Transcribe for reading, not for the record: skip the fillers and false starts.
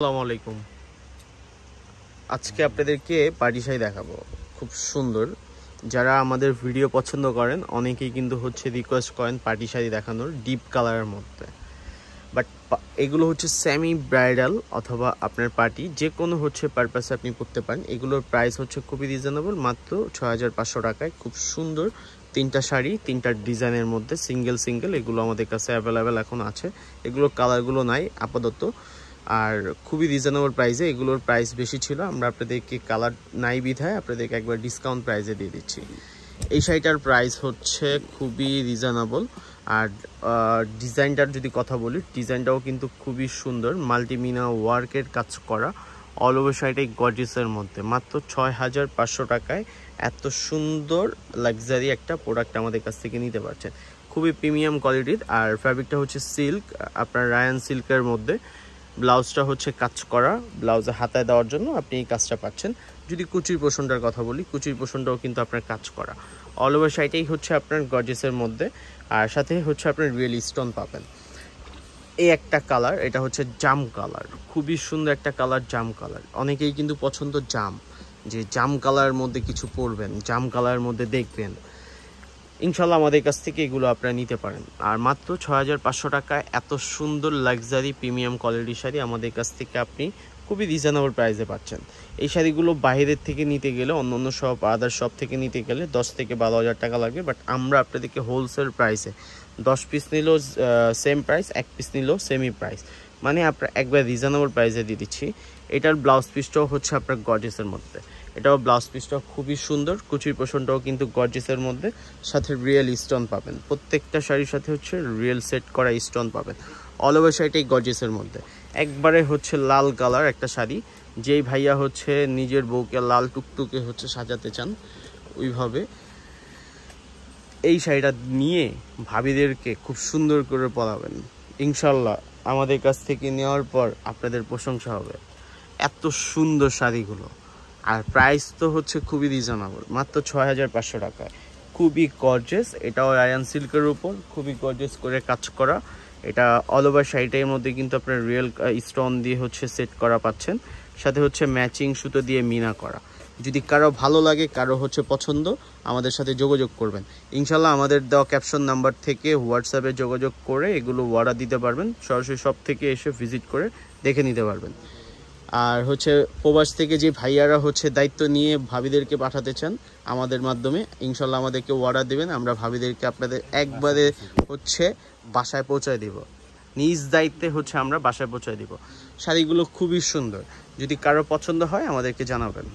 আসসালামু আলাইকুম। আজকে আপনাদেরকে পার্টি শাড়ি দেখাবো, খুব সুন্দর। যারা আমাদের ভিডিও পছন্দ করেন অনেকেই কিন্তু রিকোয়েস্ট করেন পার্টি শাড়ি দেখানোর ডিপ কালারের মধ্যে। বাট এগুলো সেমি ব্রাইডাল অথবা আপনার পার্টি যে কোনো পারপাসে আপনি পরতে পারেন। এগুলোর প্রাইস খুবই রিজনেবল, মাত্র 6500 টাকায়। খুব সুন্দর তিনটা শাড়ি, তিনটা ডিজাইনের মধ্যে সিঙ্গেল এগুলো আমাদের কাছে অ্যাভেলেবেল এখন আছে। এগুলোর কালারগুলো নাই আপাতত, আর খুবই রিজনেবল প্রাইসে। এগুলোর প্রাইস বেশি ছিল, আমরা আপনাদেরকে কালার নাই বিধায় আপনাদেরকে একবার ডিসকাউন্ট প্রাইসে দিয়ে দিচ্ছি। এই শাড়িটার প্রাইস খুবই রিজনেবল। আর ডিজাইনটার যদি কথা বলি, ডিজাইনটাও কিন্তু খুবই সুন্দর, মাল্টিমিনা ওয়ার্কের কাজ করা। অল ওভার শাড়িটাই গর্জিয়াসের মধ্যে, মাত্র 6500 টাকায় এত সুন্দর লাক্সারি একটা প্রোডাক্ট আমাদের কাছ থেকে নিতে পারছেন। খুবই প্রিমিয়াম কোয়ালিটির। আর ফ্যাব্রিকটা সিল্ক, আপনার রায়ান সিল্কের মধ্যে। ব্লাউজটা কাজ করা, ব্লাউজে হাতায় দেওয়ার জন্য আপনি এই কাজটা পাচ্ছেন। যদি কুচির পোষণটার কথা বলি, কুচির পোষণটাও কিন্তু আপনার কাজ করা। অল ওভার শাড়িটাই আপনার গর্জিয়াসের মধ্যে, আর সাথে আপনার রিয়েল স্টোন পাবেন। এই একটা কালার, এটা জাম কালার, খুবই সুন্দর একটা কালার, জাম কালার। অনেকেই কিন্তু পছন্দ জাম, যে জাম কালারের মধ্যে কিছু পরবেন, জাম কালারের মধ্যে দেখবেন। ইনশাল্লাহ আমাদের কাছ থেকে এগুলো আপনারা নিতে পারেন। আর মাত্র 6500 টাকায় এত সুন্দর লাক্সারি প্রিমিয়াম কোয়ালিটির শাড়ি আমাদের কাছ থেকে আপনি খুবই রিজনেবল প্রাইসে পাচ্ছেন। এই শাড়িগুলো বাইরের থেকে নিতে গেলে, অন্য শপ, আদার শপ থেকে নিতে গেলে 10 থেকে 12,000 টাকা লাগবে। বাট আমরা আপনাদেরকে হোলসেল প্রাইসে 10 পিস নিলেও সেম প্রাইস, 1 পিস নিলেও সেমই প্রাইস, মানে আপনার একবার রিজনেবল প্রাইসে দিয়ে দিচ্ছি। এটার ব্লাউজ পিসটাও আপনার গর্জিয়াসের মধ্যে। এটাও ব্লাউজ পিসটাও খুবই সুন্দর, কুচির পোষণটাও কিন্তু গর্জিয়াসের মধ্যে, সাথে রিয়েল স্টোন পাবেন। প্রত্যেকটা শাড়ির সাথে রিয়েল সেট করা স্টোন পাবেন। অল ওভার শাড়িটাই গর্জিয়াসের মধ্যে। একবারে লাল কালার একটা শাড়ি, যেই ভাইয়া নিজের বউকে লাল টুকটুকে সাজাতে চান, ওইভাবে এই শাড়িটা নিয়ে ভাবিদেরকে খুব সুন্দর করে পরাবেন। ইনশাল্লাহ আমাদের কাছ থেকে নেওয়ার পর আপনাদের প্রশংসা হবে। এত সুন্দর শাড়িগুলো, আর প্রাইস তো খুবই রিজনেবল, মাত্র 6500 টাকায়। খুবই গর্জিয়াস। এটাও রায়ান সিল্কের উপর খুবই গর্জিয়াস করে কাজ করা। এটা অল ওভার শাড়িটার মধ্যে কিন্তু আপনার রিয়েল স্টোন দিয়ে সেট করা পাচ্ছেন, সাথে ম্যাচিং সুতো দিয়ে মিনা করা। যদি কারো ভালো লাগে, কারো পছন্দ, আমাদের সাথে যোগাযোগ করবেন। ইনশাল্লাহ আমাদের দেওয়া ক্যাপশন নাম্বার থেকে হোয়াটসঅ্যাপে যোগাযোগ করে এগুলো অর্ডার দিতে পারবেন। সরাসরি শপ থেকে এসে ভিজিট করে দেখে নিতে পারবেন। আর প্রবাস থেকে যে ভাইয়ারা দায়িত্ব নিয়ে ভাবিদেরকে পাঠাতে চান আমাদের মাধ্যমে, ইনশাল্লাহ আমাদেরকে অর্ডার দেবেন। আমরা ভাবিদেরকে আপনাদের একবারে বাসায় পৌঁছায় দিব, নিজ দায়িত্বে আমরা বাসায় পৌঁছায় দিব। শাড়িগুলো খুবই সুন্দর, যদি কারো পছন্দ হয় আমাদেরকে জানাবেন।